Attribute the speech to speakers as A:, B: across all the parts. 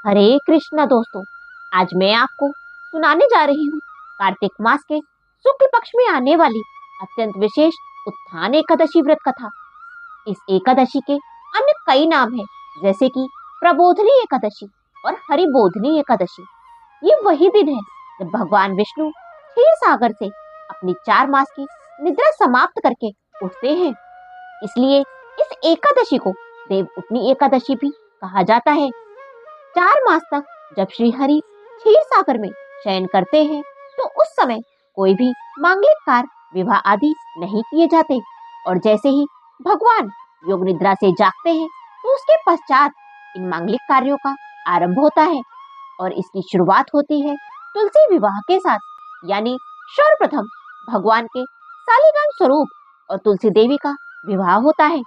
A: हरे कृष्णा दोस्तों। आज मैं आपको सुनाने जा रही हूँ कार्तिक मास के शुक्ल पक्ष में आने वाली अत्यंत विशेष उत्थान एकादशी व्रत कथा। इस एकादशी के अन्य कई नाम हैं, जैसे कि प्रबोधनी एकादशी और हरिबोधनी एकादशी। ये वही दिन है जब भगवान विष्णु क्षीर सागर से अपनी 4 मास की निद्रा समाप्त करके उठते हैं। इसलिए इस एकादशी को देव उठनी एकादशी भी कहा जाता है। 4 मास तक जब श्री हरि क्षीर सागर में शयन करते हैं तो उस समय कोई भी मांगलिक कार्य, विवाह आदि नहीं किए जाते। और जैसे ही भगवान योग निद्रा से जागते हैं तो उसके पश्चात इन मांगलिक कार्यों का आरंभ होता है। और इसकी शुरुआत होती है तुलसी विवाह के साथ, यानी सर्वप्रथम भगवान के शालिग्राम स्वरूप और तुलसी देवी का विवाह होता है।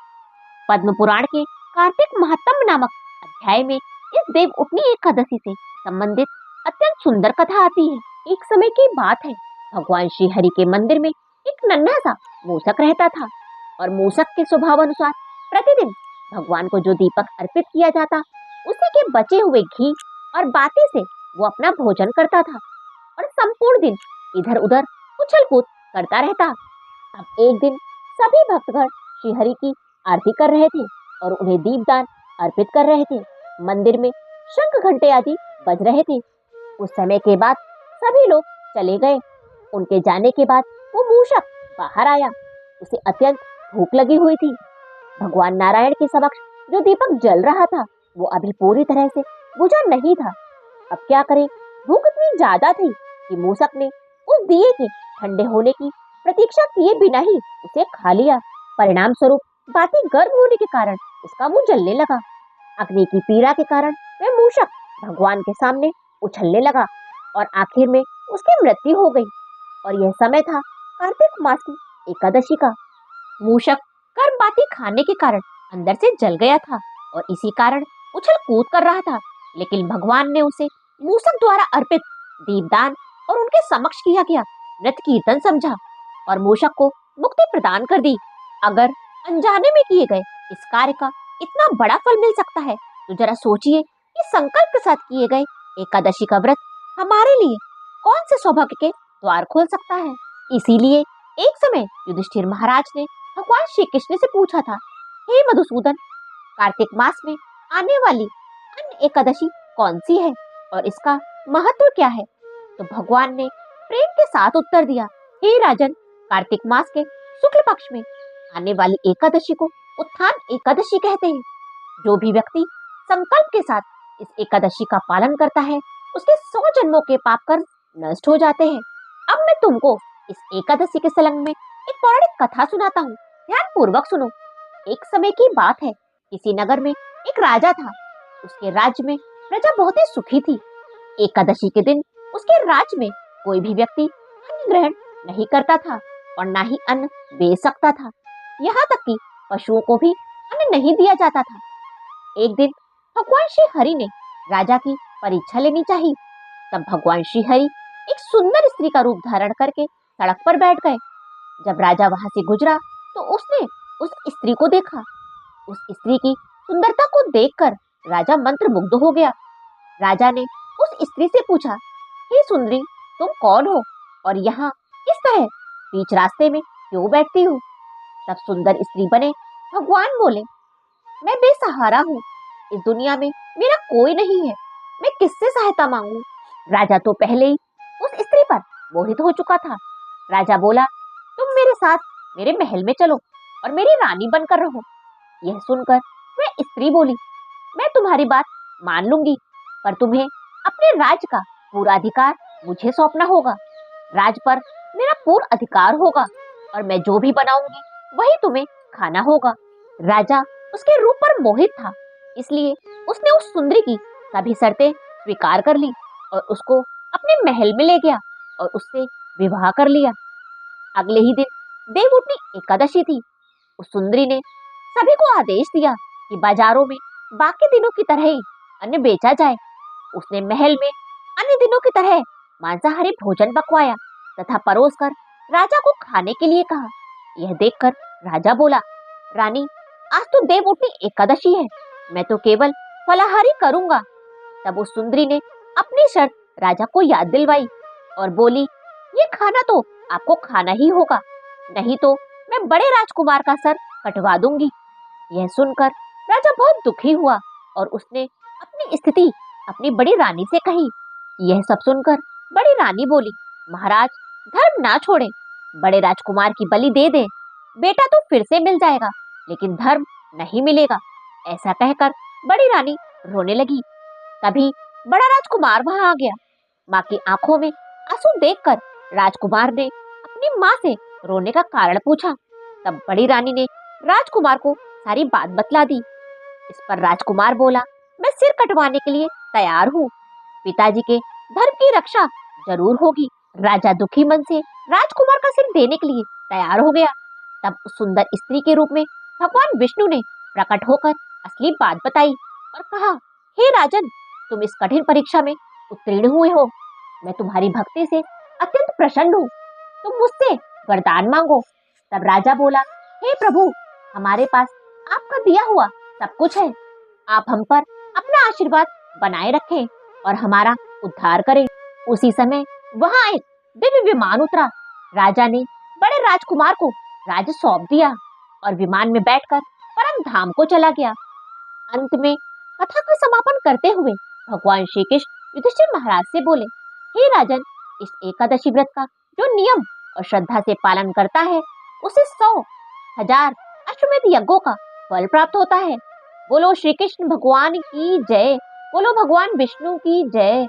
A: पद्म पुराण के कार्तिक महात्म्य नामक अध्याय में इस देव उठनी एकादशी से संबंधित अत्यंत सुंदर कथा आती है। एक समय की बात है, भगवान श्री हरि के मंदिर में एक नन्हा सा मूषक रहता था। और मूषक के स्वभाव अनुसार प्रतिदिन भगवान को जो दीपक अर्पित किया जाता, उसी के बचे हुए घी और बाती से वो अपना भोजन करता था और संपूर्ण दिन इधर उधर उछल कूद करता रहता। अब एक दिन सभी भक्तगण श्री हरि की आरती कर रहे थे और उन्हें दीपदान अर्पित कर रहे थे। मंदिर में शंख घंटे आदि बज रहे थे। उस समय के बाद सभी लोग चले गए। उनके जाने के बाद वो मूषक बाहर आया। उसे अत्यंत भूख लगी हुई थी। भगवान नारायण के समक्ष जो दीपक जल रहा था वो अभी पूरी तरह से बुझा नहीं था। अब क्या करे, भूख इतनी ज्यादा थी कि मूषक ने उस दिए के ठंडे होने की प्रतीक्षा किए बिना ही उसे खा लिया। परिणाम स्वरूप बाती गर्म होने के कारण उसका मुंह जलने लगा। अग्नि की पीड़ा के कारण वह मूषक भगवान के सामने उछलने लगा और आखिर में उसकी मृत्यु हो गई। और यह समय था कार्तिक मास की एकादशी का। मूषक गर्म बाती खाने के कारण अंदर से जल गया था और इसी कारण उछल कूद कर रहा था। लेकिन भगवान ने उसे मूषक द्वारा अर्पित दीपदान और उनके समक्ष किया गया नृत्य कीर्तन समझा और मूषक को मुक्ति प्रदान कर दी। अगर अनजाने में किए गए इस कार्य का इतना बड़ा फल मिल सकता है तो जरा सोचिए कि संकल्प के साथ किए गए एकादशी का व्रत हमारे लिए कौन से सौभाग्य के द्वार खोल सकता है। इसीलिए एक समय युधिष्ठिर महाराज ने भगवान श्री कृष्ण से पूछा था, हे मधुसूदन, कार्तिक मास में आने वाली अन्य एकादशी कौन सी है और इसका महत्व क्या है। तो भगवान ने प्रेम के साथ उत्तर दिया, हे राजन, कार्तिक मास के शुक्ल पक्ष में आने वाली एकादशी को उत्थान एकादशी कहते हैं। जो भी व्यक्ति संकल्प के साथ इस एकादशी का पालन करता है उसके 100 जन्मों के पाप कर्म नष्ट हो जाते हैं। अब मैं तुमको इस एकादशी के संलग्न में एक पौराणिक कथा सुनाता हूँ, ध्यान पूर्वक सुनो। एक समय की बात है, किसी नगर में एक राजा था। उसके राज्य में प्रजा बहुत ही सुखी थी। एकादशी के दिन उसके राज्य में कोई भी व्यक्ति अन्न ग्रहण नहीं करता था और ना ही अन्न बेच सकता था। यहाँ तक कि पशुओं को भी अन्न नहीं दिया जाता था। एक दिन भगवान श्री हरि ने राजा की परीक्षा लेनी चाहिए। तब भगवान श्री हरि एक सुंदर स्त्री का रूप धारण करके सड़क पर बैठ गए। जब राजा वहां से गुजरा तो उसने उस स्त्री को देखा। उस स्त्री की सुंदरता को देखकर राजा मंत्रमुग्ध हो गया। राजा ने उस स्त्री से पूछा, हे सुंदरी, तुम कौन हो और यहाँ किस तरह बीच रास्ते में क्यों बैठती हो। तब सुंदर स्त्री बने भगवान बोले, मैं बेसहारा हूँ, इस दुनिया में मेरा कोई नहीं है, मैं किससे सहायता मांगू। राजा तो पहले ही उस स्त्री पर मोहित हो चुका था। राजा बोला, तुम मेरे साथ मेरे महल में चलो और मेरी रानी बनकर रहो। यह सुनकर वह स्त्री बोली, मैं तुम्हारी बात मान लूंगी, पर तुम्हें अपने राज्य का पूरा अधिकार मुझे सौंपना होगा। राज पर मेरा पूर्ण अधिकार होगा और मैं जो भी बनाऊंगी वही तुम्हें खाना होगा। राजा उसके रूप पर मोहित था, इसलिए उसने उस सुंदरी की सभी शर्तें स्वीकार कर ली और उसको अपने महल में ले गया और उससे विवाह कर लिया। अगले ही दिन देवउठनी एकादशी थी। उस सुंदरी ने सभी को आदेश दिया कि बाजारों में बाकी दिनों की तरह ही अन्न बेचा जाए। उसने महल में अन्य दिनों की तरह मांसाहारी भोजन पकवाया तथा परोसकर राजा को खाने के लिए कहा। यह देखकर राजा बोला, रानी, आज तो देवउठनी एकादशी है, मैं तो केवल फलाहारी करूंगा। तब उस सुंदरी ने अपनी शर्त राजा को याद दिलवाई और बोली, ये खाना तो आपको खाना ही होगा, नहीं तो मैं बड़े राजकुमार का सर कटवा दूंगी। यह सुनकर राजा बहुत दुखी हुआ और उसने अपनी स्थिति अपनी बड़ी रानी से कही। यह सब सुनकर बड़ी रानी बोली, महाराज धर्म ना छोड़े, बड़े राजकुमार की बलि दे दे, बेटा तो फिर से मिल जाएगा, लेकिन धर्म नहीं मिलेगा। ऐसा कहकर बड़ी रानी रोने लगी। तभी बड़ा राजकुमार वहां आ गया। माँ की आंखों में आंसू देखकर राजकुमार ने अपनी माँ से रोने का कारण पूछा। तब बड़ी रानी ने राजकुमार को सारी बात बतला दी। इस पर राजकुमार बोला, मैं सिर कटवाने के लिए तैयार हूँ, पिताजी के धर्म की रक्षा जरूर होगी। राजा दुखी मन से राजकुमार का सिर देने के लिए तैयार हो गया। तब उस सुंदर स्त्री के रूप में भगवान विष्णु ने प्रकट होकर असली बात बताई और कहा, हे राजन, तुम इस कठिन परीक्षा में उत्तीर्ण हुए हो। मैं तुम्हारी भक्ति से अत्यंत प्रसन्न हूँ, तुम मुझसे वरदान मांगो। तब राजा बोला, हे प्रभु, हमारे पास आपका दिया हुआ सब कुछ है, आप हम पर अपना आशीर्वाद बनाए रखें और हमारा उद्धार करें। उसी समय वहां एक दिव्य विमान उतरा। राजा ने बड़े राजकुमार को राज्य सौंप दिया और विमान में बैठकर परम धाम को चला गया। अंत में कथा का समापन करते हुए भगवान श्री कृष्ण युधिष्ठिर महाराज से बोले, हे राजन, इस एकादशी व्रत का जो नियम और श्रद्धा से पालन करता है उसे 100,000 अश्वमेध यज्ञों का फल प्राप्त होता है। बोलो श्री कृष्ण भगवान की जय, बोलो भगवान विष्णु की जय।